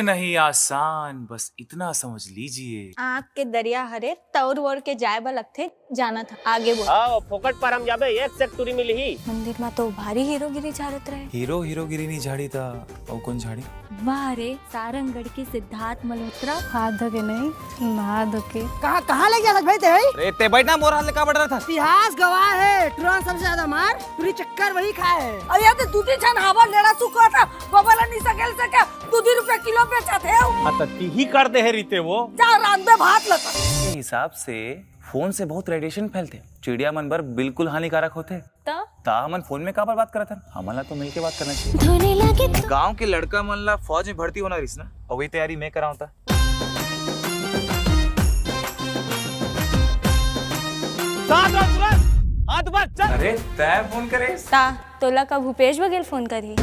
नहीं आसान, बस इतना समझ लीजिए। आँख के दरिया हरे तौर वोर के जाए बा लगथे जाना था आगे बोल। आओ फोकट पर हम जाबे एक सेक्टरी मिली ही। मंदिर में तो भारी हीरोगिरी झाड़त रहे। हीरोगिरी नहीं झाड़ी था, और कौन झाड़ी? वाह रे सारंगगढ़ के सिद्धार्थ मल्होत्रा हाथ धो के नहीं नहा धो के। कहाँ ले गया भाई ते अरे ते बैठना मोर हाथ लेका बढ़ रहा था। इतिहास गवाह है तुरंत सबसे ज्यादा मार पूरी चक्कर वही खाए है। अरे यार तो दूधी छन हवा लेना सुखा था बबला नहीं सकेल से क्या 2 रुपए किलो बेचते है। अतती ही करते है रीते वो जा रात में भात लता। के हिसाब से फोन से बहुत रेडिएशन फैलते, चिड़िया मन पर बिल्कुल हानिकारक होते। ता हमन फोन में काबर बात करत हन? हमला तो मिलके बात करना चाहिए। गांव के लड़का मन ला फौज में भर्ती होना रिस ना, और वही तैयारी मैं कराऊं था। तुरंत हाथ बात चल। अरे तय फोन करे ता तोला का भूपेश बघेल फोन करी।